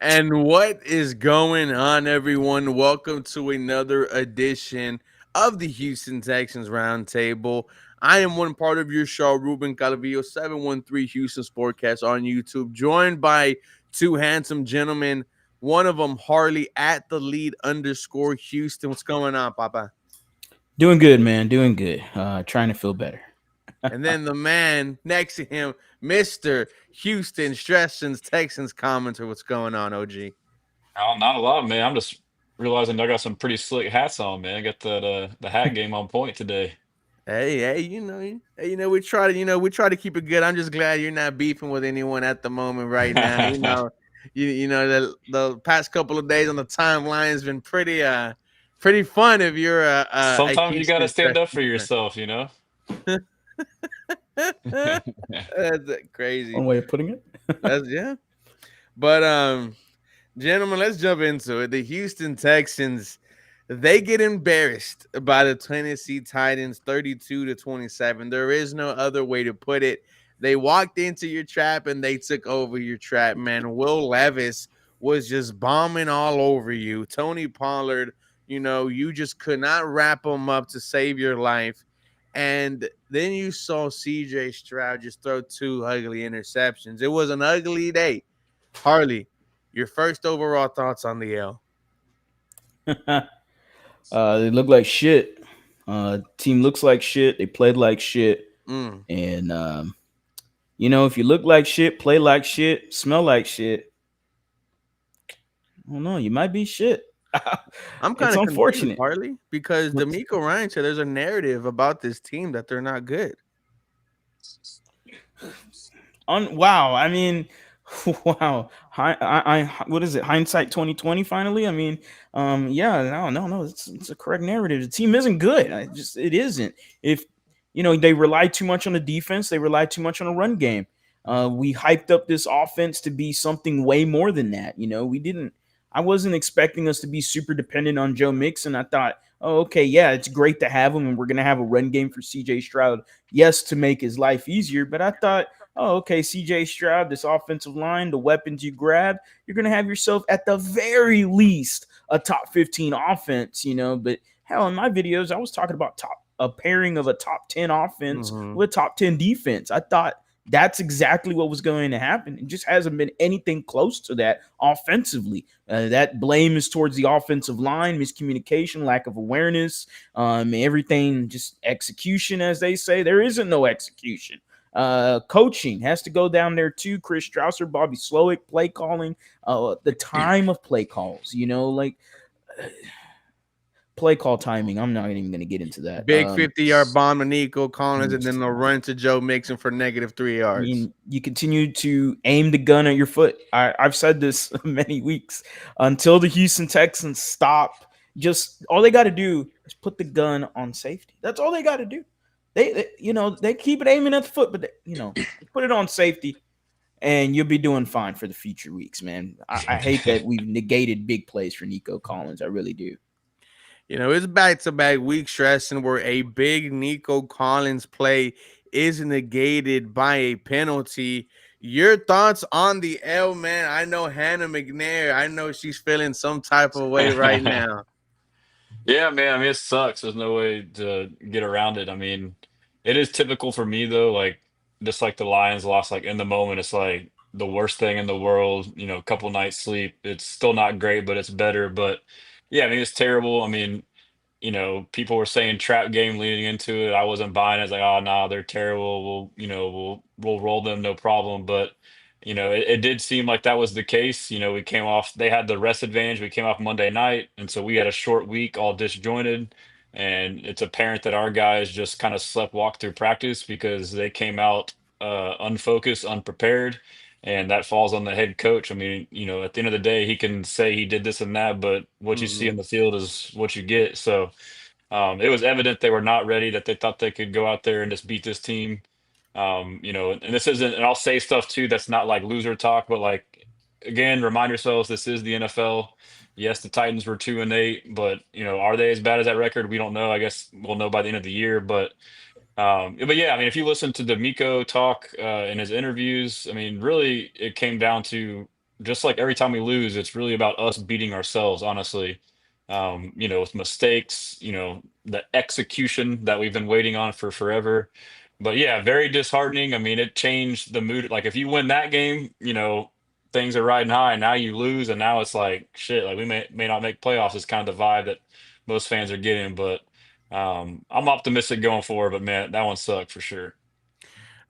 And what is going on, everyone? Welcome to another edition of the Houston Texans Roundtable. I am one part of your show, Ruben Calvillo, 713 Houston Sportcast on YouTube, joined by two handsome gentlemen. One of them, Harley, at the lead underscore Houston. What's going on, Papa? Doing good, man. Doing good. Trying to feel better. And then the man next to him, Mr. Houston Stressins Texans commenter. What's going on, OG? Oh, not a lot, man. I'm just realizing I got some pretty slick hats on, man. I got that the hat game on point today. Hey, we try to keep it good. I'm just glad you're not beefing with anyone at the moment right now. The past couple of days on the timeline has been pretty fun if you're a Sometimes you gotta Houston stand up for Texans yourself, you know? fan. That's crazy. One way of putting it. That's yeah. But gentlemen, let's jump into it. The Houston Texans, they get embarrassed by the Tennessee Titans 32-27. There is no other way to put it. They walked into your trap and they took over your trap, man. Will Levis was just bombing all over you. Tony Pollard, you just could not wrap him up to save your life. And then you saw CJ Stroud just throw two ugly interceptions. It was an ugly day. Harley, your first overall thoughts on the L? They look like shit. Team looks like shit. They played like shit. Mm. And if you look like shit, play like shit, smell like shit, I don't know. You might be shit. I'm kind It's of confused, unfortunate. Harley, because What's D'Amico Ryan said there's a narrative about this team that they're not good. wow. I mean, wow. What is it? Hindsight 2020. Finally, I mean, yeah, no. It's a correct narrative. The team isn't good. It isn't. If they rely too much on the defense, they rely too much on a run game. We hyped up this offense to be something way more than that. We didn't. I wasn't expecting us to be super dependent on Joe Mixon. I thought, oh, okay, yeah, it's great to have him, and we're gonna have a run game for C.J. Stroud. Yes, to make his life easier, but I thought, oh, okay, CJ Stroud, this offensive line, the weapons you grab, you're going to have yourself at the very least a top 15 offense, But hell, in my videos, I was talking about a pairing of a top 10 offense Mm-hmm. with top 10 defense. I thought that's exactly what was going to happen. It just hasn't been anything close to that offensively. That blame is towards the offensive line, miscommunication, lack of awareness, everything, just execution, as they say. There isn't no execution. Coaching has to go down there too. Chris Strausser, Bobby Slowick, play calling, the time of play calls, play call timing. I'm not even going to get into that. Big 50-yard bomb to Nico Collins, and I then they'll run to Joe Mixon for -3 yards. mean, you continue to aim the gun at your foot. I've said this many weeks until the Houston Texans stop. Just all they got to do is put the gun on safety. That's all they got to do. They keep it aiming at the foot, but put it on safety, and you'll be doing fine for the future weeks, man. I hate that we've negated big plays for Nico Collins. I really do. It's back-to-back week stressing where a big Nico Collins play is negated by a penalty. Your thoughts on the L, man? I know Hannah McNair. I know she's feeling some type of way right now. Yeah, man. I mean, it sucks. There's no way to get around it. I mean, it is typical for me though. Like, just like the Lions lost, like in the moment, it's like the worst thing in the world. A couple nights sleep. It's still not great, but it's better. But yeah, I mean, it's terrible. I mean, people were saying trap game leading into it. I wasn't buying it. I was like, oh no, they're terrible. We'll roll them, no problem. But it did seem like that was the case. We came off. They had the rest advantage. We came off Monday night, and so we had a short week, all disjointed. And it's apparent that our guys just kind of slept walk through practice because they came out unfocused, unprepared. And that falls on the head coach. I mean, at the end of the day, he can say he did this and that, but what you see Mhm. in the field is what you get. So it was evident they were not ready, that they thought they could go out there and just beat this team. And this isn't, and I'll say stuff too that's not like loser talk, but like, again, remind yourselves this is the NFL. Yes, the Titans were 2-8, but are they as bad as that record? We don't know. I guess we'll know by the end of the year. But yeah, I mean, if you listen to D'Amico talk in his interviews, I mean, really, it came down to just like every time we lose, it's really about us beating ourselves, honestly. With mistakes, the execution that we've been waiting on for forever. But yeah, very disheartening. I mean, it changed the mood. Like if you win that game, things are riding high. Now you lose, and now it's like shit. Like we may not make playoffs. Is kind of the vibe that most fans are getting. But I'm optimistic going forward. But man, that one sucked for sure.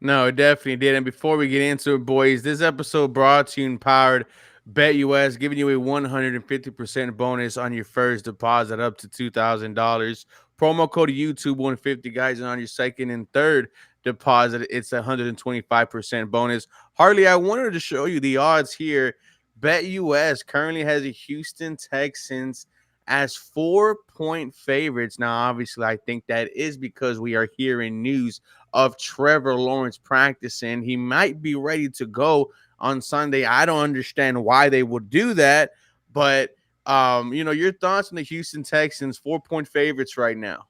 No, it definitely did. And before we get into it, boys, this episode brought to you and powered BetUS, giving you a 150% bonus on your first deposit up to $2,000. Promo code YouTube 150, guys, and on your second and third deposit, it's a 125% bonus. Harley, I wanted to show you the odds here. BetUS currently has the Houston Texans as 4-point favorites. Now, obviously, I think that is because we are hearing news of Trevor Lawrence practicing. He might be ready to go on Sunday. I don't understand why they would do that, but your thoughts on the Houston Texans, 4-point favorites right now.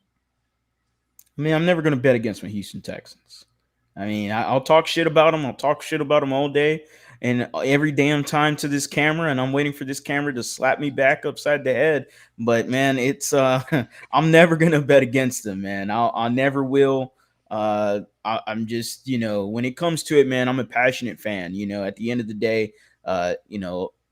I mean, I'm never going to bet against my Houston Texans. I mean, I'll talk shit about them. I'll talk shit about them all day and every damn time to this camera, and I'm waiting for this camera to slap me back upside the head. But man, it's I'm never going to bet against them, man. I never will. I'm just, when it comes to it, man, I'm a passionate fan. At the end of the day, a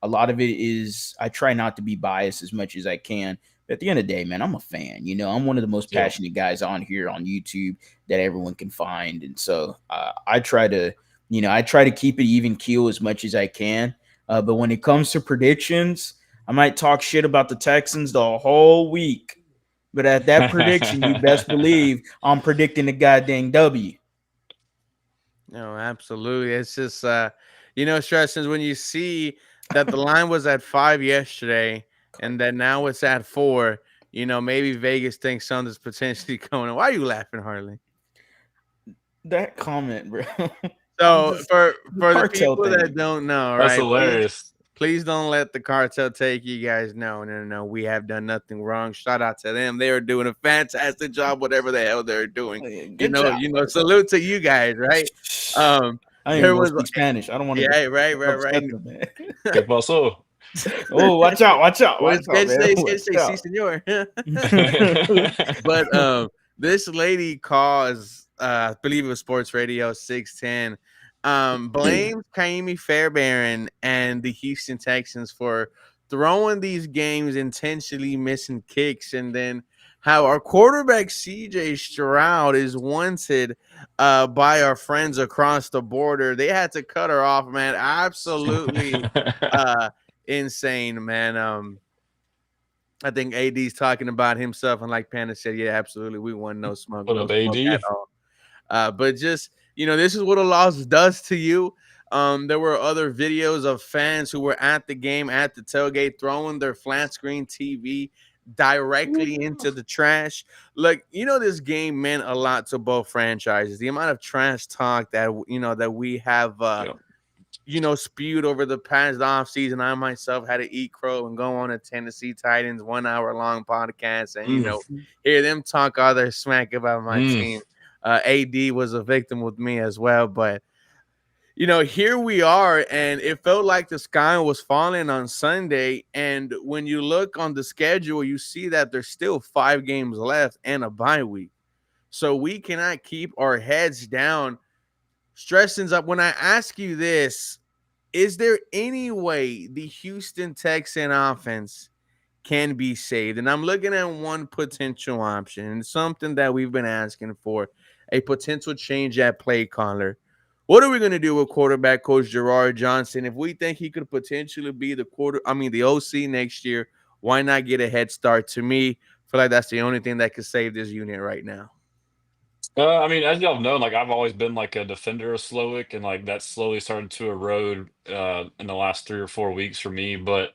lot of it is I try not to be biased as much as I can. But at the end of the day, man, I'm a fan. I'm one of the most Yeah. passionate guys on here on YouTube that everyone can find, and so I try to, keep it even keel as much as I can. But when it comes to predictions, I might talk shit about the Texans the whole week. But at that prediction, you best believe I'm predicting the goddamn W. No, absolutely. It's just stressing when you see that the line was at 5 yesterday and that now it's at 4. Maybe Vegas thinks something's potentially coming. Why are you laughing, Harley? That comment, bro. I'm So just the for the cartel people that thing. don't know, That's right? hilarious. Please don't let the cartel take you guys. No, no, no. We have done nothing wrong. Shout out to them. They are doing a fantastic job, whatever the hell they're doing. Good job. Salute to you guys, right? Um, I ain't there even gonna was speak Spanish. I don't want to yeah, right. upset them, man. ¿Qué pasó? Oh, watch out, watch out, Well, watch out, man. it's good Watch to say, sí, out. senor. But this lady calls, I believe it was Sports Radio 610, blames Kaimi Fairbairn and the Houston Texans for throwing these games intentionally missing kicks, and then how our quarterback CJ Stroud is wanted by our friends across the border. They had to cut her off, man. Absolutely uh insane, man. I think AD's talking about himself, and like Panda said, yeah, absolutely, we want no smoke, What no up, smoke at AD? all. But just this is what a loss does to you. There were other videos of fans who were at the game at the tailgate throwing their flat screen TV directly into the trash. Look, this game meant a lot to both franchises. The amount of trash talk that we have Yeah. spewed over the past off season. I myself had to eat crow and go on a Tennessee Titans 1 hour long podcast and Mm, hear them talk all their smack about my mm. team. AD was a victim with me as well, but here we are, and it felt like the sky was falling on Sunday. And when you look on the schedule, you see that there's still 5 games left and a bye week. So we cannot keep our heads down. Stressing's up. When I ask you this, is there any way the Houston Texan offense can be saved? And I'm looking at one potential option and something that we've been asking for, a potential change at play caller. What are we going to do with quarterback coach Gerard Johnson? If we think he could potentially be the OC next year, why not get a head start? To me, I feel like that's the only thing that could save this unit right now. I mean, as y'all know, like I've always been like a defender of Slowick, and like that slowly started to erode in the last 3 or 4 weeks for me. But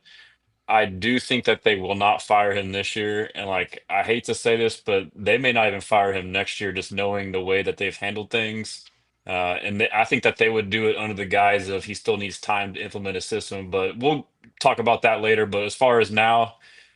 I do think that they will not fire him this year. And like, I hate to say this, but they may not even fire him next year, just knowing the way that they've handled things. I think that they would do it under the guise of he still needs time to implement a system. But we'll talk about that later. But as far as now,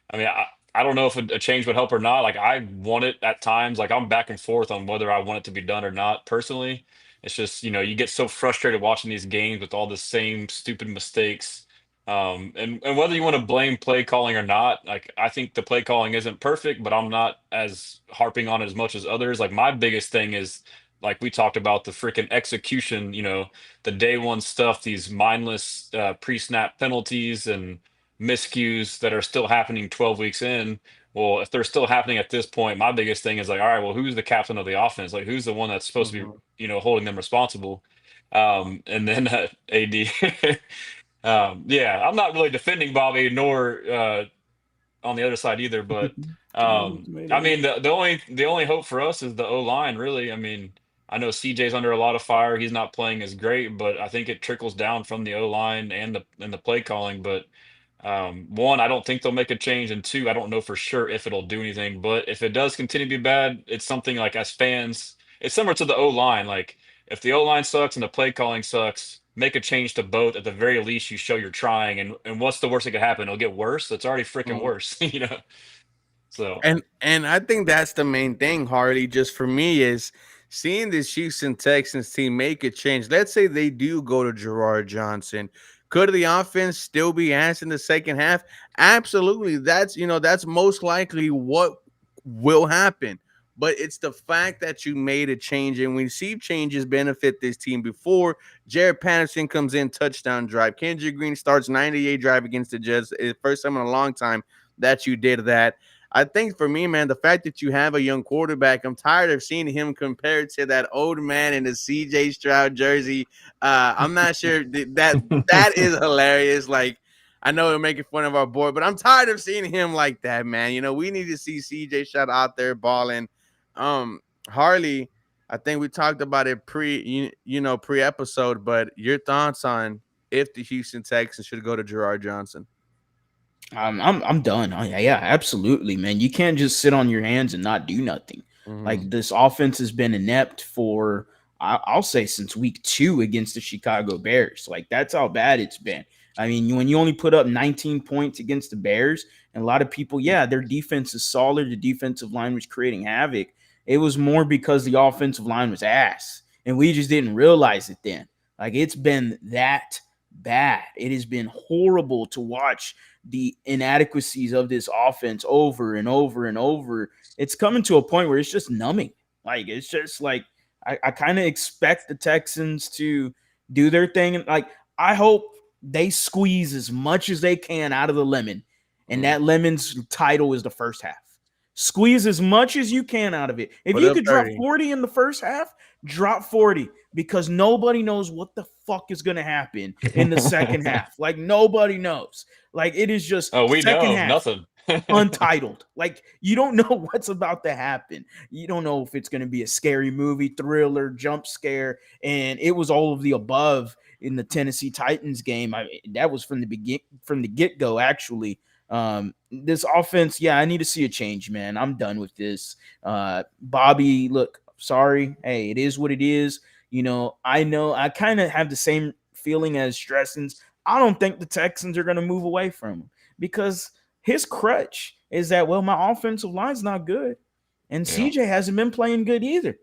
I mean, I don't know if a change would help or not. Like, I want it at times. Like, I'm back and forth on whether I want it to be done or not personally. It's just, you get so frustrated watching these games with all the same stupid mistakes And whether you want to blame play calling or not, like I think the play calling isn't perfect, but I'm not as harping on it as much as others. Like my biggest thing is like we talked about the freaking execution, the day one stuff, these mindless pre-snap penalties and miscues that are still happening 12 weeks in. Well, if they're still happening at this point, my biggest thing is like, all right, well, who's the captain of the offense? Like, who's the one that's supposed to be, Mhm. holding them responsible? And then AD. Yeah, I'm not really defending Bobby nor on the other side either, but Tomato, I tomato. mean the only hope for us is the O line, really. I mean, I know CJ's under a lot of fire. He's not playing as great, but I think it trickles down from the O line and the play calling. But one, I don't think they'll make a change, and two, I don't know for sure if it'll do anything. But if it does continue to be bad, it's something like as fans, it's similar to the O line. Like if the O line sucks and the play calling sucks, make a change to both. At the very least, you show you're trying. And what's the worst that could happen? It'll get worse. It's already freaking Mhm. worse, So And I think that's the main thing, Harley, just for me is seeing this Houston Texans team make a change. Let's say they do go to Gerard Johnson. Could the offense still be asked in the second half? Absolutely. That's most likely what will happen. But it's the fact that you made a change, and we see changes benefit this team before. Jared Patterson comes in, touchdown drive. Kendrick Green starts 98 drive against the Jets. It's the first time in a long time that you did that. I think for me, man, the fact that you have a young quarterback, I'm tired of seeing him compared to that old man in the CJ Stroud jersey. I'm not sure that is hilarious. Like, I know we're making fun of our boy, but I'm tired of seeing him like that, man. We need to see CJ Stroud out there balling. Harley, I think we talked about it pre episode, but your thoughts on if the Houston Texans should go to Gerard Johnson? I'm done. Oh, yeah, yeah, absolutely, man. You can't just sit on your hands and not do nothing. Mm-hmm. Like this offense has been inept for I'll say since week 2 against the Chicago Bears. Like that's how bad it's been. I mean, when you only put up 19 points against the Bears, and a lot of people, yeah, their defense is solid. The defensive line was creating havoc. It was more because the offensive line was ass, and we just didn't realize it then. Like it's been that bad. It has been horrible to watch the inadequacies of this offense over and over and over. It's coming to a point where it's just numbing. Like it's just like I kind of expect the Texans to do their thing. And like I hope they squeeze as much as they can out of the lemon. And Mm-hmm. that lemon's title is the first half. Squeeze as much as you can out of it. If Put you up could drop 30. 40 in the first half, drop 40 because nobody knows what the fuck is going to happen in the second half. Like nobody knows. Like it is just oh, we second know half nothing. untitled. Like you don't know what's about to happen. You don't know if it's going to be a scary movie, thriller, jump scare, and it was all of the above in the Tennessee Titans game. That was from the get go. Actually, this offense, yeah, I need to see a change, man. I'm done with this. Bobby, look, sorry. Hey, it is what it is. I know I kind of have the same feeling as Stressens. I don't think the Texans are going to move away from him because his crutch is that, well, my offensive line's not good. And Yeah. CJ hasn't been playing good either.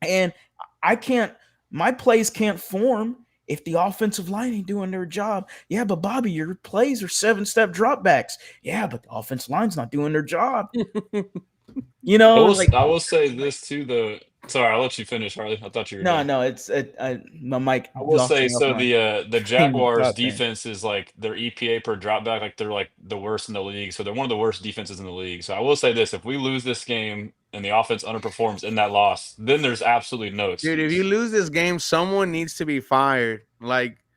And I can't, my plays can't form if the offensive line ain't doing their job. Yeah, but Bobby, your plays are 7-step dropbacks. Yeah, but the offensive line's not doing their job. I will Like, I will say this too. Sorry, I'll let you finish, Harley. I thought you were no, done. no, my mic I will lost say me off so. my The Jaguars thought there. defense is like their EPA per dropback, like they're like the worst in the league. So they're one of the worst defenses in the league. So I will say this: if we lose this game and the offense underperforms in that loss, then there's absolutely no Dude, if you excuse. lose this game, someone needs to be fired.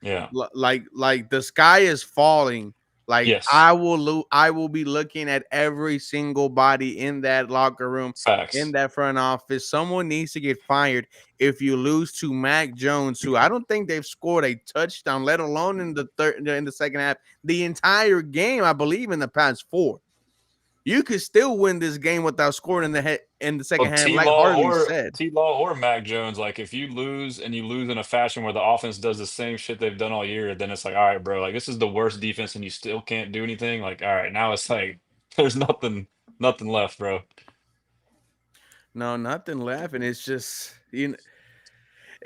Yeah. Like the sky is falling. Like Yes. I will be looking at every single body in that locker room, in Facts. that front office. Someone needs to get fired if you lose to Mac Jones, who I don't think they've scored a touchdown, let alone in the second half, the entire game, I believe, in the past four. You could still win this game without scoring in the second Well, half, like Harley said. T Law or Mac Jones, like if you lose and you lose in a fashion where the offense does the same shit they've done all year, then it's like, all right, bro, like this is the worst defense and you still can't do anything. Like, all right, now it's like there's nothing left, bro. No, nothing laughing. It's just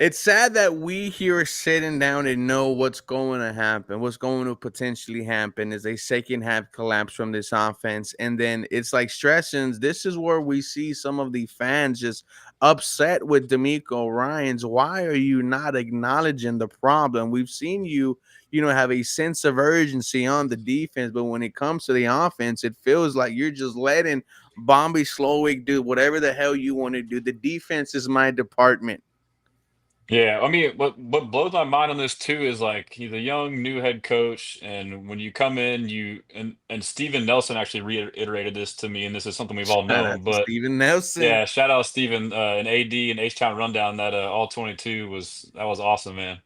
It's sad that we here are sitting down and know what's going to happen, what's going to potentially happen is a second half collapse from this offense. And then it's like stressing. This is where we see some of the fans just upset with D'Amico Ryans. Why are you not acknowledging the problem? We've seen you, have a sense of urgency on the defense, but when it comes to the offense, it feels like you're just letting Bombi Slowick do whatever the hell you want to do. The defense is my department. Yeah, I mean, what blows my mind on this too is like he's a young new head coach, and when you come in, and Steven Nelson actually reiterated this to me, and this is something we've all Shout out known. to But Steven Nelson. yeah, shout out Steven and AD and H Town Rundown. That all 22 was awesome, man.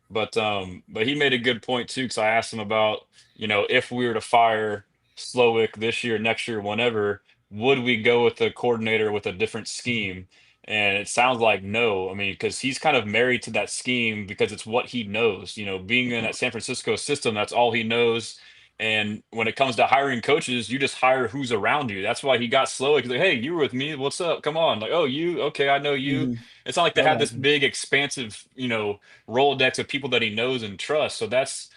But he made a good point too, because I asked him about if we were to fire Slowick this year, next year, whenever, would we go with a coordinator with a different scheme? And it sounds like no. I mean, because he's kind of married to that scheme because it's what he knows. Being in that San Francisco system, that's all he knows. And when it comes to hiring coaches, you just hire who's around you. That's why he got slow. He's like, "Hey, you were with me. What's up? Come on." Like, "Oh, you? Okay, I know you." Mhm. It's not like they I have got this you. big, expansive, Rolodex of people that he knows and trusts. So that's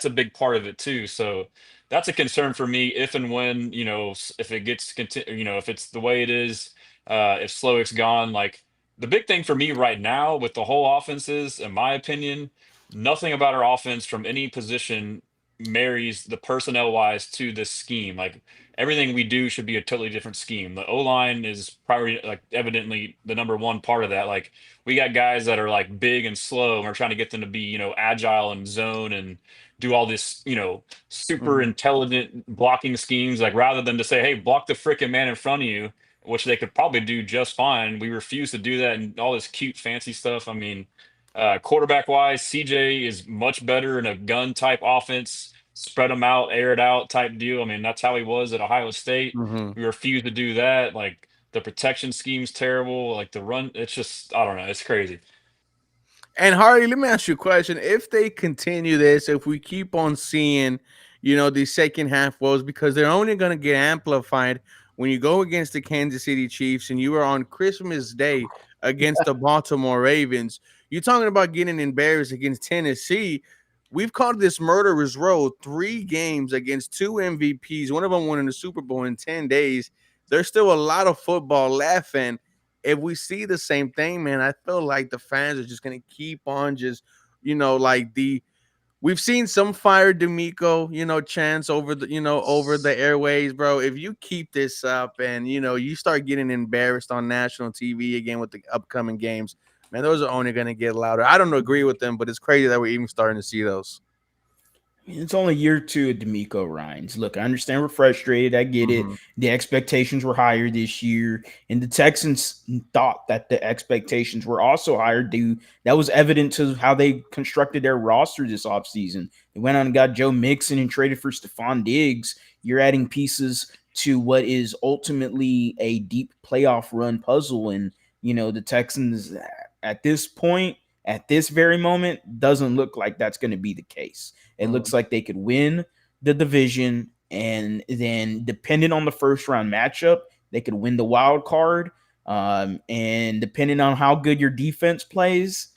a big part of it too. So that's a concern for me if and when, if it gets if it's the way it is, if Slowick's gone. Like the big thing for me right now with the whole offense is, in my opinion, nothing about our offense from any position marries the personnel wise to this scheme. Like everything we do should be a totally different scheme. The O line is probably like evidently the number one part of that. Like we got guys that are like big and slow, and we're trying to get them to be, agile and zone and do all this, super Mhm, intelligent blocking schemes. Like rather than to say, hey, block the freaking man in front of you, which they could probably do just fine. We refuse to do that and all this cute fancy stuff. I mean, quarterback wise, CJ is much better in a gun type offense, spread them out, air it out type deal. I mean, that's how he was at Ohio State. mhm. We refuse to do that. Like the protection scheme's terrible. Like the run, it's just, I don't know, it's crazy. And Harley, let me ask you a question. If they continue this, if we keep on seeing, the second half woes, because they're only going to get amplified when you go against the Kansas City Chiefs and you are on Christmas Day against the Baltimore Ravens, you're talking about getting embarrassed against Tennessee. We've called this murderer's row, 3 games against 2 MVPs. One of them winning the Super Bowl in 10 days. There's still a lot of football left. And if we see the same thing, man, I feel like the fans are just gonna keep on just, like we've seen some fire D'Amico, chants over the airways, bro. If you keep this up and you start getting embarrassed on national TV again with the upcoming games, man, those are only gonna get louder. I don't agree with them, but it's crazy that we're even starting to see those. It's only year two of D'Amico Ryans. Look, I understand we're frustrated. I get it. Mm-hmm. The expectations were higher this year, and the Texans thought that the expectations were also higher. Due that was evident to how they constructed their roster this offseason. They went on and got Joe Mixon and traded for Stephon Diggs. You're adding pieces to what is ultimately a deep playoff run puzzle, and the Texans at this point, at this very moment, doesn't look like that's going to be the case. It looks like they could win the division, and then depending on the first round matchup, they could win the wild card. And depending on how good your defense plays,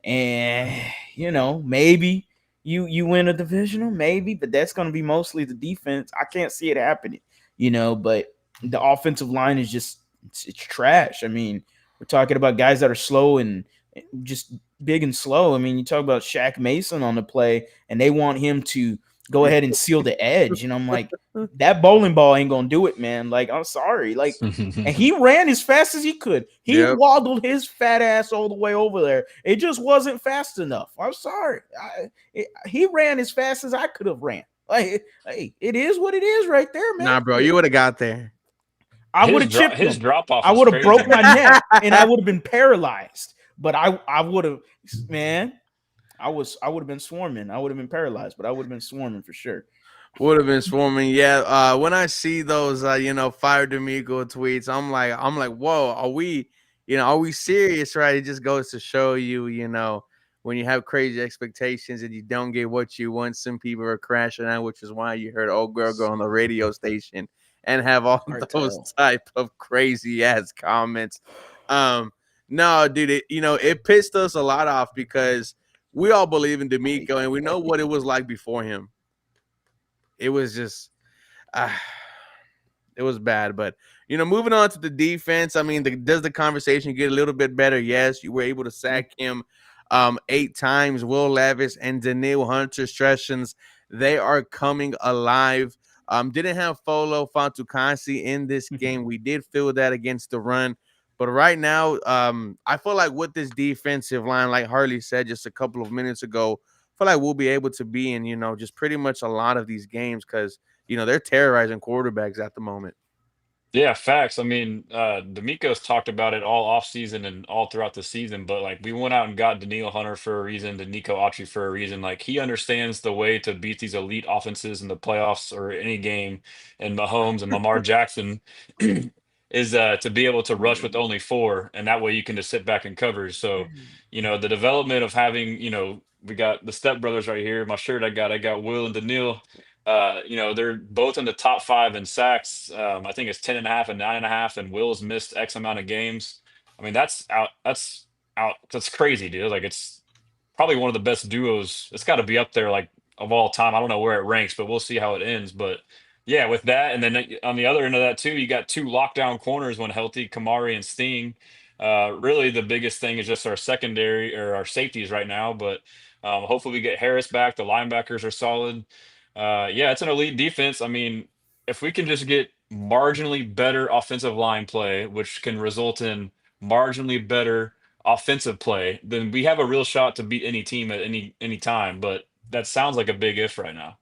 and maybe you win a divisional, maybe, but that's going to be mostly the defense. I can't see it happening, but the offensive line is just it's trash. I mean, we're talking about guys that are slow and just big and slow. I mean, you talk about Shaq Mason on the play, and they want him to go ahead and seal the edge. And I'm like, that bowling ball ain't gonna do it, man. Like, I'm sorry. Like, and he ran as fast as he could. He Yep. waddled his fat ass all the way over there. It just wasn't fast enough. I'm sorry. He ran as fast as I could have ran. Like, hey, it is what it is right there, man. Nah, bro, you would have got there. I would have chipped His him. drop off I was would have crazy, broke my man. neck and I would have been paralyzed. But I would have, man. I would have been swarming. I would have been paralyzed, but I would have been swarming for sure. Would have been swarming. Yeah. When I see those, fire D'Amico tweets, I'm like, whoa, are we serious? Right? It just goes to show you, when you have crazy expectations and you don't get what you want, some people are crashing out, which is why you heard old girl go on the radio station and have all those Cartel. type of crazy ass comments. Um, No, dude, it pissed us a lot off because we all believe in D'Amico and we know what it was like before him. It was just uh, it was bad. But moving on to the defense, I mean, does the conversation get a little bit better? Yes, you were able to sack him 8 times. Will Levis and Daniil Hunter Streshens, they are coming alive. Didn't have Folo Fantukasi in this game. We did feel that against the run. But right now, I feel like with this defensive line, like Harley said just a couple of minutes ago, I feel like we'll be able to be in, just pretty much a lot of these games because they're terrorizing quarterbacks at the moment. Yeah, facts. I mean, D'Amico's talked about it all off season and all throughout the season, but like we went out and got Daniil Hunter for a reason, Danico Autry for a reason. Like he understands the way to beat these elite offenses in the playoffs or any game. And Mahomes and Lamar Jackson is to be able to rush with only four, and that way you can just sit back and cover. So, the development of having, we got the stepbrothers right here. My shirt I got Will and Daniil. They're both in the top five in sacks. I think it's 10.5 and 9.5, and Will's missed X amount of games. I mean, that's out. That's out. That's crazy, dude. Like, it's probably one of the best duos. It's got to be up there, like, of all time. I don't know where it ranks, but we'll see how it ends. But yeah, with that, and then on the other end of that too, you got two lockdown corners when healthy, Kamari and Sting. Really, the biggest thing is just our secondary or our safeties right now. But hopefully, we get Harris back. The linebackers are solid. Yeah, it's an elite defense. I mean, if we can just get marginally better offensive line play, which can result in marginally better offensive play, then we have a real shot to beat any team at any time. But that sounds like a big if right now.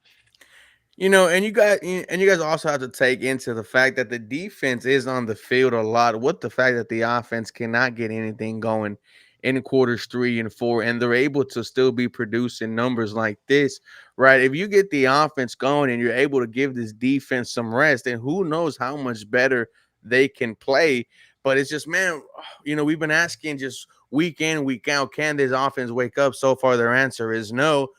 And you guys also have to take into the fact that the defense is on the field a lot with the fact that the offense cannot get anything going in quarters 3 and 4, and they're able to still be producing numbers like this, right? If you get the offense going and you're able to give this defense some rest, then who knows how much better they can play. But it's just, man, we've been asking just week in, week out, can this offense wake up? So far, their answer is no.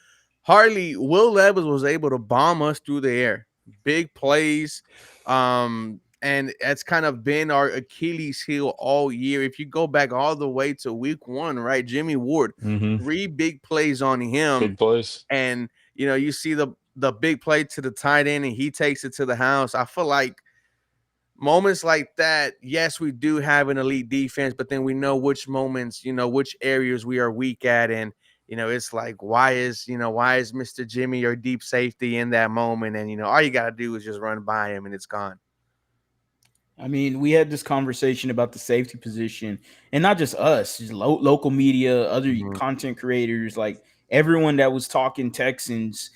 Harley, Will Levis was able to bomb us through the air. Big plays. And that's kind of been our Achilles heel all year. If you go back all the way to week 1, right? Jimmy Ward, Hmm. 3 big plays on him. Big plays. And you see the big play to the tight end and he takes it to the house. I feel like moments like that, yes, we do have an elite defense, but then we know which moments, which areas we are weak at. And, it's like, why is Mr. Jimmy or deep safety in that moment? And, all you got to do is just run by him and it's gone. I mean, we had this conversation about the safety position, and not just us, just local media, other Mhm. content creators, like everyone that was talking Texans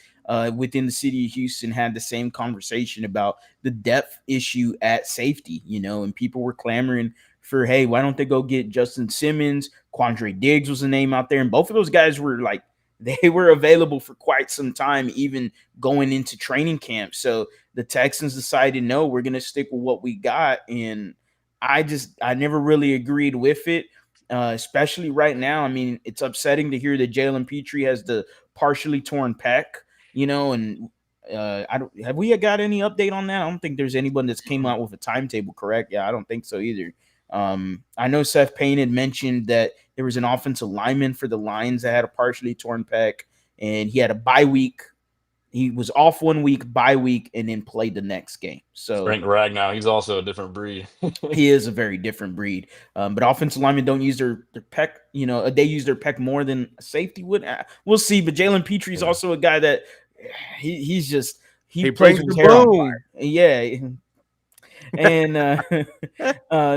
within the city of Houston had the same conversation about the depth issue at safety, and people were clamoring for, hey, why don't they go get Justin Simmons? Quandre Diggs was a name out there, and both of those guys were like, they were available for quite some time, even going into training camp. So the Texans decided, no, we're going to stick with what we got. And I never really agreed with it, especially right now. I mean, it's upsetting to hear that Jalen Petrie has the partially torn pec, and I don't have we got any update on that? I don't think there's anyone that's came out with a timetable, correct? Yeah, I don't think so either. I know Seth Payne had mentioned that there was an offensive lineman for the Lions that had a partially torn pec, and he had a bye week. He was off 1 week, bye week, and then played the next game. So Frank Ragnow, he's also a different breed. he is a very different breed. But offensive linemen don't use their pec. They use their pec more than a safety would. We'll see. But Jalen Petrie is Yeah. also a guy that he's just he plays brings with the his hair on boom. fire. Yeah. And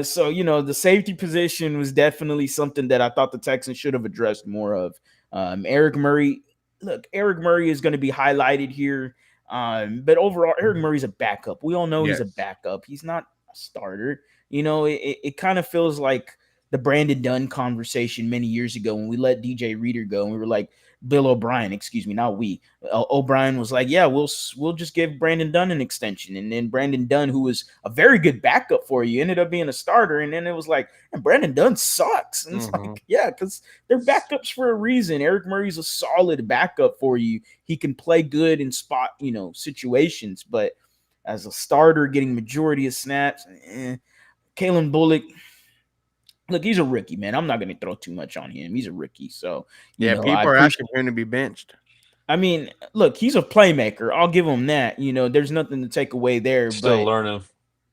so the safety position was definitely something that I thought the Texans should have addressed more of. Eric Murray, look, Eric Murray is going to be highlighted here, but overall, Eric Murray's a backup. We all know he's a Yes. backup. He's not a starter. It kind of feels like the Brandon Dunn conversation many years ago when we let DJ Reader go, and we were like, Bill O'Brien, excuse me, not we. O'Brien was like, "Yeah, we'll just give Brandon Dunn an extension," and then Brandon Dunn, who was a very good backup for you, ended up being a starter, and then it was like, and Brandon Dunn sucks, and it's like, yeah, because they're backups for a reason. Eric Murray's a solid backup for you. He can play good in spot, situations, but as a starter, getting majority of snaps, Kalen Bullock. look, he's a rookie, man. I'm not going to throw too much on him. He's a rookie. So, Yeah, I people are appreciate. asking for him to be benched. I mean, look, he's a playmaker. I'll give him that. There's nothing to take away there. Still But learning.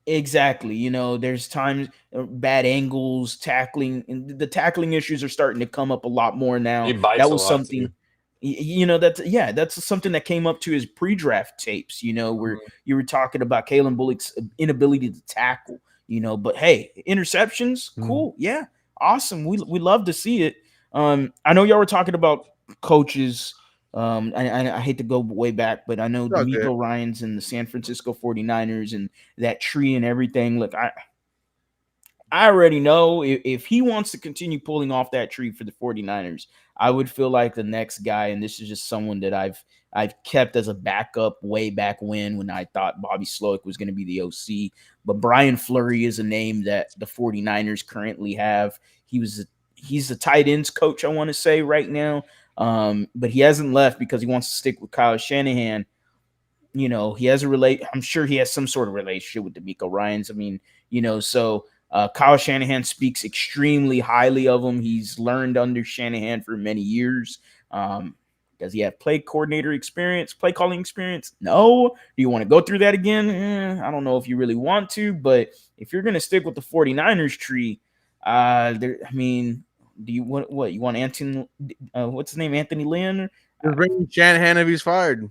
exactly, there's times bad angles, tackling, and the tackling issues are starting to come up a lot more He now. That bites a was lot something. too. That's something that came up to his pre-draft tapes. Where Mhm. you were talking about Kalen Bullock's inability to tackle. But hey, interceptions, Mm. cool, yeah, awesome. We love to see it. I know y'all were talking about coaches. I hate to go way back, but I know It's all good. D'Amico Ryans and the San Francisco 49ers and that tree and everything. Look, I already know if he wants to continue pulling off that tree for the 49ers, I would feel like the next guy, and this is just someone that I've kept as a backup way back when I thought Bobby Slowick was going to be the OC. But Brian Fleury is a name that the 49ers currently have. He's the tight ends coach, I want to say right now. But he hasn't left because he wants to stick with Kyle Shanahan. He has I'm sure he has some sort of relationship with D'Amico Ryans. I mean, so Kyle Shanahan speaks extremely highly of him. He's learned under Shanahan for many years. Does he have play coordinator experience, play calling experience? No. Do you want to go through that again? I don't know if you really want to, but if you're going to stick with the 49ers tree, I mean, do you want what? You want Anthony, what's his name? Anthony Lynn? Just bring Shanahan if he's fired.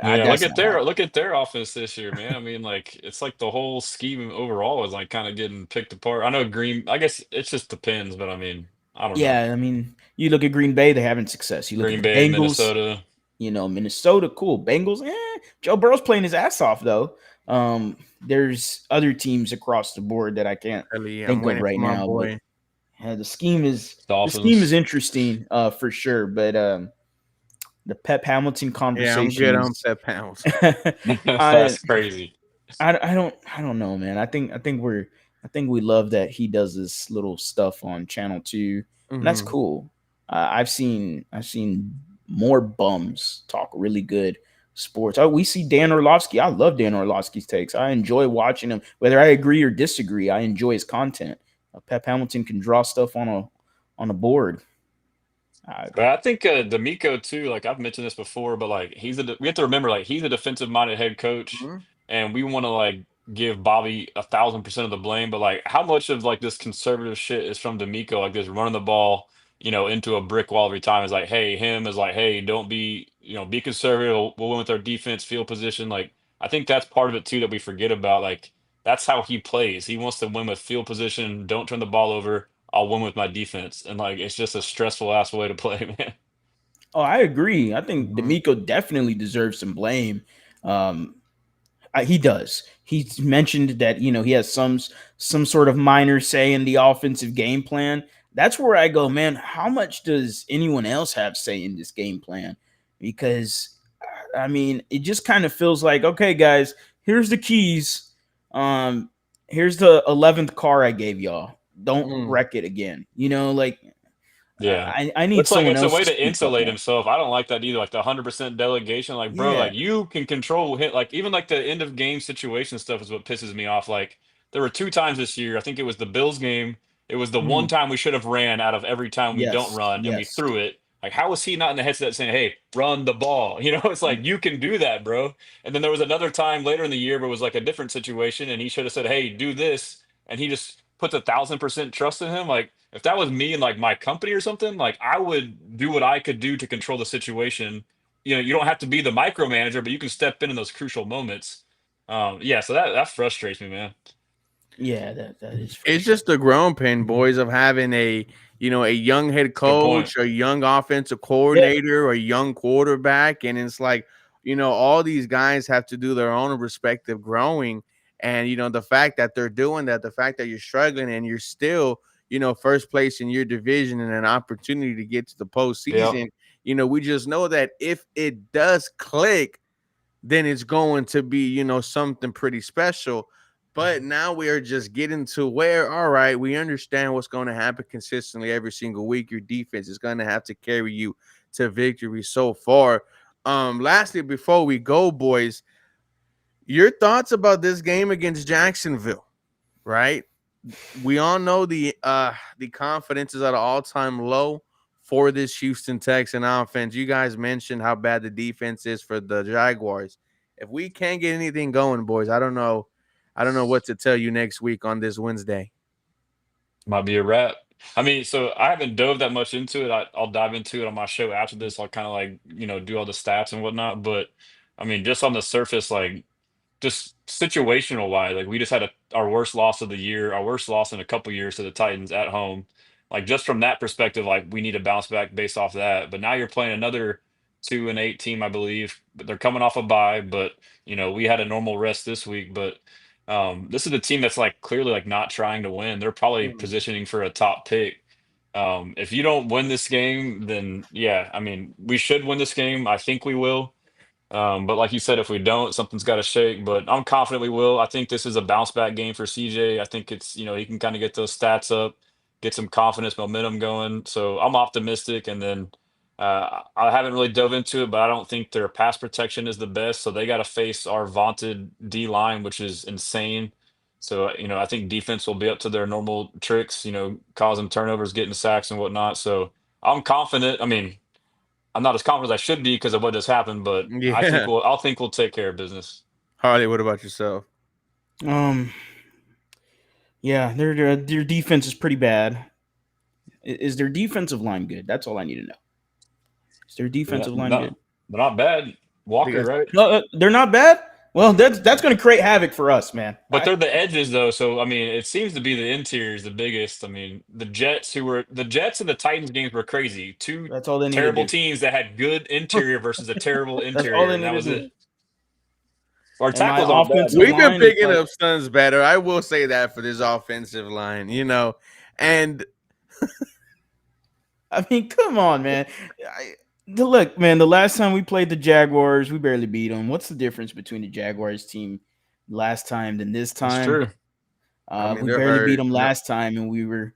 Yeah, That's not happening. look at their offense this year, man. I mean, like it's like the whole scheme overall is like kind of getting picked apart. I know Green. I guess it just depends, but I mean, I don't know. Yeah, I mean, you look at Green Bay, they're having success. You look at Green the Bay, Bengals, Minnesota. Minnesota, cool. Bengals, Joe Burrow's playing his ass off though. There's other teams across the board that I can't Really, I'm think of waiting right for my now, but boy. the scheme is Dolphins. interesting, for sure. But the Pep Hamilton Yeah, I'm conversation good on is, Pep Pounds. I That's crazy. I don't know, man. I think we love that he does this little stuff on Channel 2, and that's Hmm. cool. I've seen more bums talk really good sports. Oh, we see Dan Orlovsky. I love Dan Orlovsky's takes. I enjoy watching him, whether I agree or disagree. I enjoy his content. Pep Hamilton can draw stuff on a board. Uh, But I think D'Amico too. Like I've mentioned this before, but like we have to remember like he's a defensive minded head coach, Hmm. and we want to like give Bobby 1,000% of the blame. But like, how much of like this conservative shit is from D'Amico? Like this running the ball, into a brick wall every time is like, hey, him is like, hey, don't be, be conservative. We'll win with our defense, field position. Like I think that's part of it too that we forget about. Like that's how he plays. He wants to win with field position. Don't turn the ball over. I'll win with my defense. And like it's just a stressful ass way to play, man. oh, I agree. I think Hmm. D'Amico definitely deserves some blame. Um, he does. He's mentioned that he has some sort of minor say in the offensive game plan. That's where I go, man. How much does anyone else have say in this game plan? Because I mean, it just kind of feels like, okay, guys, here's the keys. Um, here's the 11th car I gave y'all. Don't Mm. wreck it again. Like Yeah. I need It's like someone it's a else way to to speak up insulate more. himself. I don't like that either. Like the 100% delegation. Like, bro, Yeah. like you can control hit. Like even like the end of game situation stuff is what pisses me off. Like there were two times this year. I think it was the Bills game. It was the one Mhm. time we should have ran out of every time we don't Yes. run and we Yes. threw it. Like, how was he not in the headset saying, "Hey, run the ball"? It's like you can do that, bro. And then there was another time later in the year where it was like a different situation, and he should have said, "Hey, do this," and he just puts 1,000% trust in him. Like if that was me and like my company or something, like I would do what I could do to control the situation. You don't have to be the micromanager, but you can step in those crucial moments. Yeah, so that frustrates me, man. Yeah, that is It's frustrating. just the growing pain, boys, of having a young head Good point. coach, a young offensive Yeah. coordinator, or a young quarterback, and it's like all these guys have to do their own respective growing, and the fact that they're doing that, the fact that you're struggling and you're still first place in your division and an opportunity to get to the Yeah. postseason. We just know that if it does click, then it's going to be, something pretty special. But now we are just getting to where, all right, we understand what's going to happen consistently every single week. Your defense is going to have to carry you to victory so far. Lastly, before we go, boys, your thoughts about this game against Jacksonville, right? we all know the confidence is at an all-time low for this Houston Texan offense. You guys mentioned how bad the defense is for the Jaguars. If we can't get anything going, boys, I don't know. I don't know what to tell you next week on this Wednesday. Might be a wrap. I mean, so I haven't dove that much into it. I'll dive into it on my show after this. I'll kind of like, do all the stats and whatnot. But I mean, just on the surface, like just situational wise, like we just had our worst loss of the year, our worst loss in a couple years to the Titans at home. Like just from that perspective, like we need to bounce back based off that. But now you're playing another 2-8 team, I believe. But they're coming off a bye. But we had a normal rest this week. But this is a team that's like clearly like not trying to win. They're probably Mm. positioning for a top pick. If you don't win this game, then yeah, I mean, we should win this game. I think we will. But like you said, if we don't, something's got to shake. But I'm confident we will. I think this is a bounce back game for CJ. I think it's, he can kind of get those stats up, get some confidence, momentum going. So I'm optimistic. And then I haven't really dove into it, but I don't think their pass protection is the best. So they got to face our vaunted D line, which is insane. So, I think defense will be up to their normal tricks, causing turnovers, getting sacks and whatnot. So I'm confident. I mean, I'm not as confident as I should be because of what just happened, but Yeah. I think we'll take care of business. Harley, what about yourself? Um, yeah, their defense is pretty bad. Is their defensive line good? That's all I need to know. Is their Yeah, defensive line good? no, they're not bad. Walker, Because right? No, they're not bad. Well, that's going to create havoc for us, man. But they're the edges though, so I mean, it seems to be the interior is the biggest. I mean, the Jets and the Titans games were crazy. Two That's all they need to terrible do. teams that had good interior versus a terrible That's all interior, they and that need to was do. it. Our And my tackles aren't bad offensive though. we've been line is picking like, up stunts better. I will say that for this offensive line, and I mean, come on, man. Look, man, the last time we played the Jaguars, we barely beat them. What's the difference between the Jaguars team last time than this That's time? true. I mean We they're barely beat hurt. them No, last time, and we were,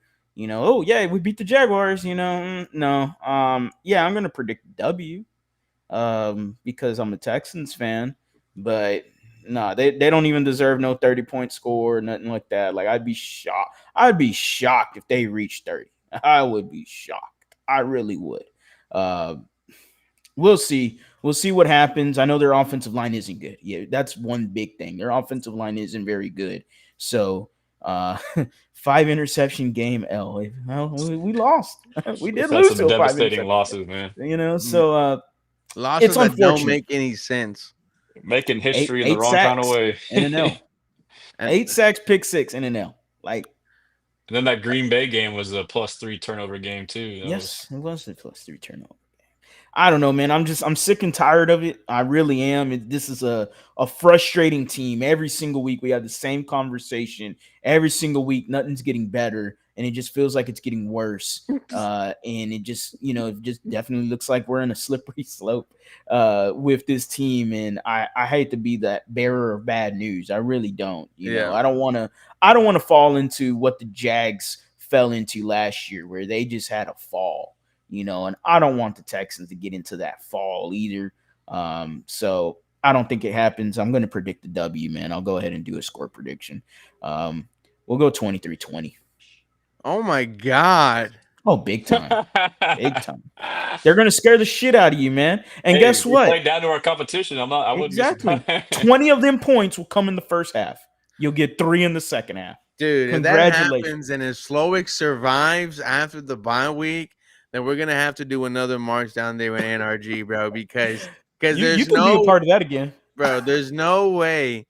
oh yeah, we beat the Jaguars. No, yeah, I'm gonna predict W, because I'm a Texans fan, but no, they don't even deserve no 30-point score, nothing like that. Like I'd be shocked. I'd be shocked if they reached 30. I would be shocked. I really would. Uh, we'll see. We'll see what happens. I know their offensive line isn't good. Yeah, that's one big thing. Their offensive line isn't very good. So, uh, 5 interception game. Well, we lost. We We've did had lose some to a five devastating interception losses, man. game. mm, So it's losses that don't unfortunate. make any sense. Making Eight history in the eight wrong kind of sacks way. and an L. And 8 sacks, pick six, and an L. Like, And then that Green Bay game was a +3 turnover game too. That was yes, it was the +3 turnover. I don't know, man. I'm sick and tired of it. I really am. This is a frustrating team. Every single week we have the same conversation. Every single week, nothing's getting better, and it just feels like it's getting worse. And it just definitely looks like we're in a slippery slope with this team. And I hate to be that bearer of bad news. I really don't. yeah, I don't want to fall into what the Jags fell into last year, where they just had a fall. And I don't want the Texans to get into that fall either. So I don't think it happens. I'm going to predict the W, man. I'll go ahead and do a score prediction. We'll go 23-20. oh my god, Oh, big time. Big time. They're going to scare the shit out of you, man. And Hey, guess we what? played down to our competition. I wouldn't be Exactly. surprised. 20 of them points will come in the first half. You'll get 3 in the second half. dude! If that Congratulations. happens and if Slowick survives after the bye week, then we're gonna have to do another march down there in NRG, bro. Because You there's can be a no part of that again. bro, there's no way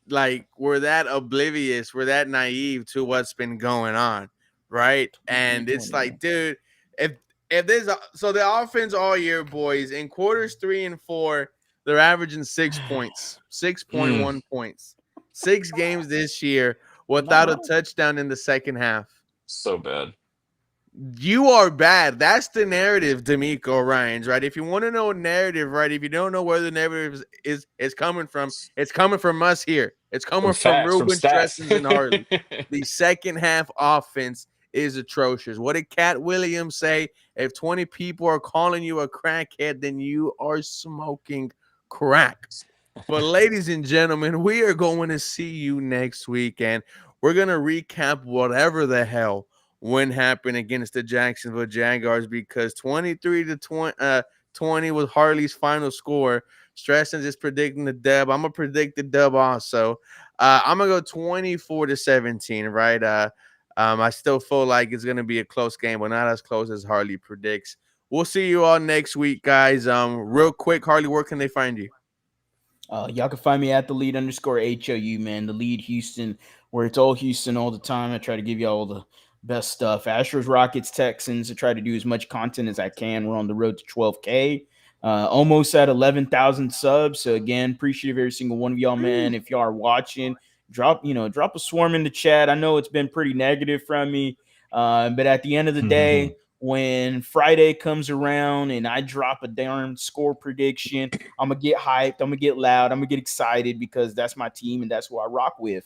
like we're that oblivious, we're that naive to what's been going on, right? And it's 23-20, man. like, dude, if so the offense all year, boys, in quarters 3 and 4, they're averaging 6 points, 6.1 points. 6 games this year without a Not touchdown in the second half. So bad. You are bad. That's the narrative, D'Amico Ryans, right? If you want to know a narrative, right? If you don't know where the narrative is coming from, it's coming from us here. It's From coming from facts, from Ruben stats. Tressens and Harley. The second half offense is atrocious. What did Cat Williams say? If 20 people are calling you a crackhead, then you are smoking crack. But ladies and gentlemen, we are going to see you next week, and we're gonna recap whatever the hell when happened against the Jacksonville Jaguars because 23 to 20 was Harley's final score. Stressens is predicting the dub. I'm gonna predict the dub also. I'm gonna go 24 to 17. Right. I still feel like it's gonna be a close game, but not as close as Harley predicts. We'll see you all next week, guys. Real quick, Harley, where can they find you? Y'all can find me at the lead underscore HOU, man. The lead Houston, where it's all Houston all the time. I try to give you all the best stuff. Astros, Rockets, Texans. I try to do as much content as I can. We're on the road to 12K. Almost at 11,000 subs. So again, appreciate every single one of y'all, man. If y'all are watching, drop a swarm in the chat. I know it's been pretty negative from me. But at the end of the day, when Friday comes around and I drop a damn score prediction, I'm going to get hyped. I'm going to get loud. I'm going to get excited because that's my team and that's who I rock with.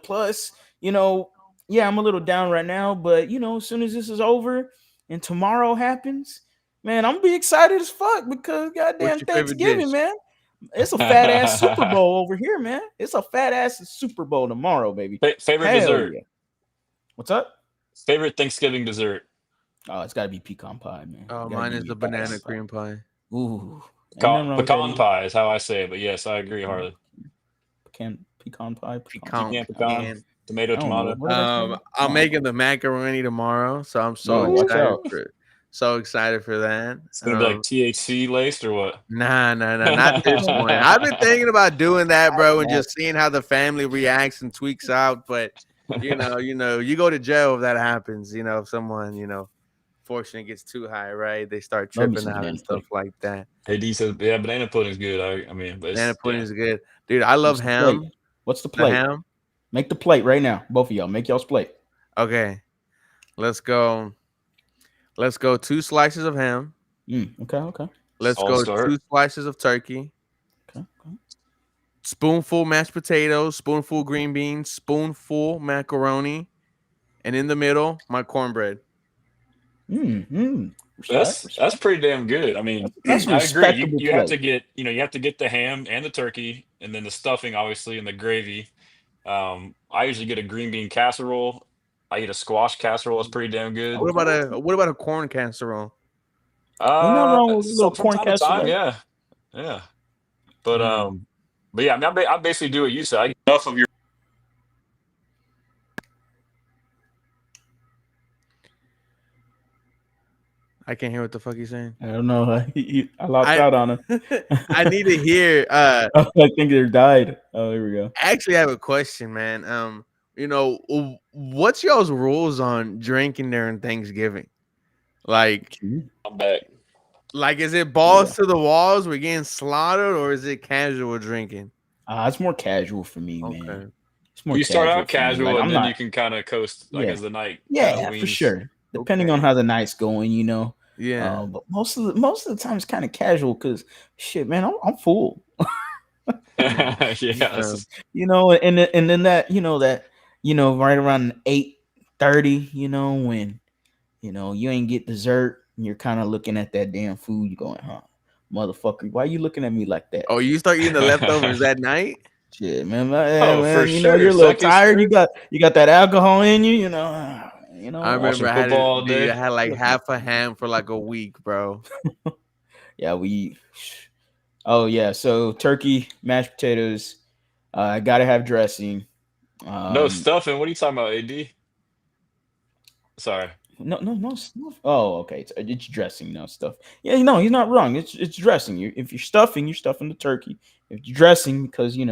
Plus, yeah, I'm a little down right now, but, as soon as this is over and tomorrow happens, man, I'm going to be excited as fuck because goddamn Thanksgiving, man. It's a fat ass Super Bowl over here, man. It's a fat ass Super Bowl tomorrow, baby. Favorite dessert? Yeah. What's up? Favorite Thanksgiving dessert? Oh, it's got to be pecan pie, man. Oh, mine is the banana cream pie. Ooh. Pecan pie is how I say it, but yes, I agree, Harley. Pecan pie. Pecan. Tomato. I'm making the macaroni tomorrow, so I'm so excited for that. It's gonna be like THC laced or what? Nah, not this one. I've been thinking about doing that, bro, and just seeing how the family reacts and tweaks out. But you go to jail if that happens. If someone, fortunately gets too high, right? They start tripping out and stuff like that. AD says, yeah, banana pudding's good. Banana pudding is good, dude. I love ham. What's the plate? Ham? Make the plate right now, both of y'all. Make y'all's plate. Okay, let's go. 2 slices of ham. Okay. Let's go 2 slices of turkey. Okay. Spoonful mashed potatoes, spoonful green beans, spoonful macaroni, and in the middle, my cornbread. That's pretty damn good. I mean, that's I agree. You have to get the ham and the turkey, and then the stuffing, obviously, and the gravy. I usually get a green bean casserole. I eat a squash casserole. It's pretty damn good. What about a corn casserole? Ain't nothing wrong with a little corn casserole. Yeah. But yeah, I basically do what you said. I get enough of your. I can't hear what the fuck he's saying. I don't know. I lost out on him. I need to hear. I think they died. Oh, here we go. Actually, I have a question, man. What's y'all's rules on drinking during Thanksgiving? Like, I'm back. Like, is it balls to the walls? We're getting slaughtered, or is it casual drinking? It's more casual for me, man. It's more. You start out casual, and then you can kind of coast as the night. Yeah, for sure. Depending on how the night's going, Yeah. But most of the time it's kind of casual because shit, man, I'm full. Yeah. And then that right around 8:30, when you ain't get dessert and you're kind of looking at that damn food, you're going, motherfucker, why you looking at me like that? Oh, you start eating the leftovers that night? Shit, man. For sure. You're a little tired. You got that alcohol in you, I remember I had like half a ham for like a week, bro. Yeah, so turkey, mashed potatoes, gotta have dressing. No stuffing. What are you talking about, AD? Sorry. No stuff. Oh, okay. It's dressing, no stuff. Yeah, he's not wrong. It's dressing. If you're stuffing the turkey. If you're dressing, because you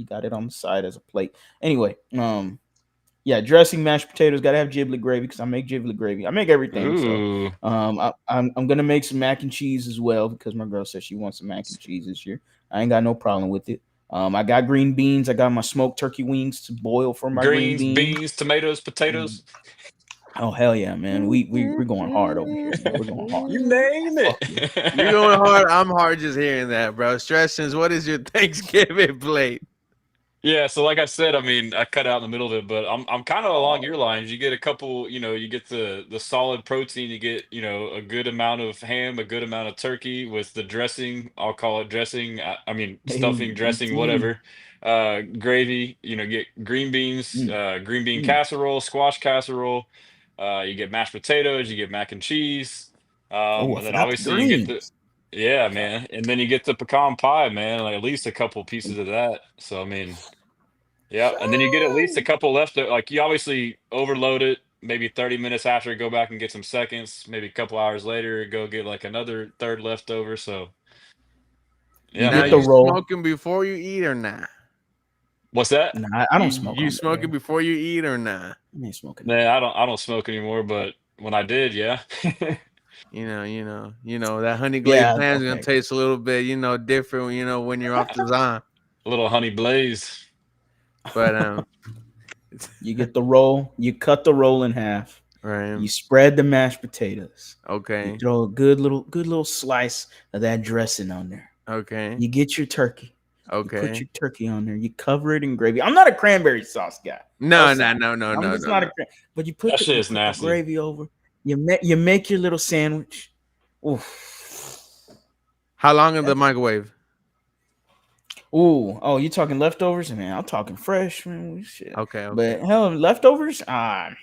got it on the side as a plate. Anyway, yeah, dressing, mashed potatoes. Got to have giblet gravy because I make giblet gravy. I make everything. Ooh. So, I'm gonna make some mac and cheese as well because my girl says she wants some mac and cheese this year. I ain't got no problem with it. I got green beans. I got my smoked turkey wings to boil for my green beans, tomatoes, potatoes. Oh hell yeah, man! We're going hard over here. Man. We're going hard. You name it. You're going hard. I'm hard just hearing that, bro. Stressens, what is your Thanksgiving plate? Yeah, so like I said, I mean, I cut out in the middle of it, but I'm kind of along your lines. You get a couple, you get the solid protein, you get, a good amount of ham, a good amount of turkey with the dressing. I'll call it dressing. I mean, stuffing, Hey, dressing, whatever. Gravy, get green beans, mm, green bean mm. casserole, squash casserole. You get mashed potatoes, you get mac and cheese. Oh, I And then forgot the obviously you get the greens. yeah, man. And then you get the pecan pie, man, like at least a couple pieces of that. So I mean, yeah, and then you get at least a Shoo! couple left. Like you obviously overload it. Maybe 30 minutes after, go back and get some seconds. Maybe a couple hours later, go get like another third leftover. So You yeah, Now get the man. you roll. smoking before you eat or not? What's that? Nah, I You don't smoke you on the smoking air. before you eat or not? I ain't smoking no Man, more. I don't smoke anymore, but when I did, yeah, a That honey glazed Yeah, ham is gonna okay. taste a little bit, different, when you're off the zon. little honey blaze. But You get the roll. You cut the roll in half. right, You spread the mashed potatoes. You okay, throw a good little slice of that dressing on there. okay, You get your turkey. You put okay. your turkey on there. You cover it in gravy. I'm not a cranberry sauce guy. No No, no, sauce. no, no, I'm no, just no, not no. a but you That put the shit you is put the nasty. gravy over. You make your little sandwich. Oof. How long in the That's microwave? ooh. Oh, you talking leftovers? Man, I'm talking fresh, man. Shit. Okay, okay. But hell, leftovers? I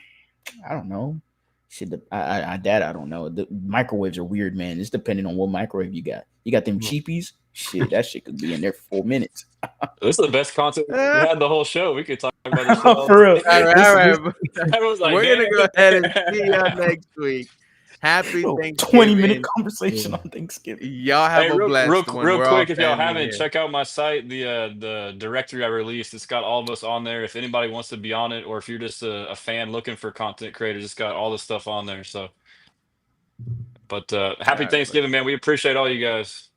don't know. Shit, I don't know. The microwaves are weird, man. It's depending on what microwave you got. You got them Mm. cheapies. Shit, that shit could be in there for 4 minutes. This is the best content we Ah, had the whole show. We could talk about this shit all For real. all day. right, This all this right. Everyone's like, We're gonna go ahead and see y'all damn. next week. Happy 20-minute Thanksgiving. conversation Yeah. on Thanksgiving. Y'all have Hey, a blessed one. real We're all quick, if y'all family haven't, here. check out my site, the directory I released. It's got all of us on there. If anybody wants to be on it, or if you're just a fan looking for content creators, it's got all the stuff on there. So, but All happy right, Thanksgiving, man. We appreciate all you guys.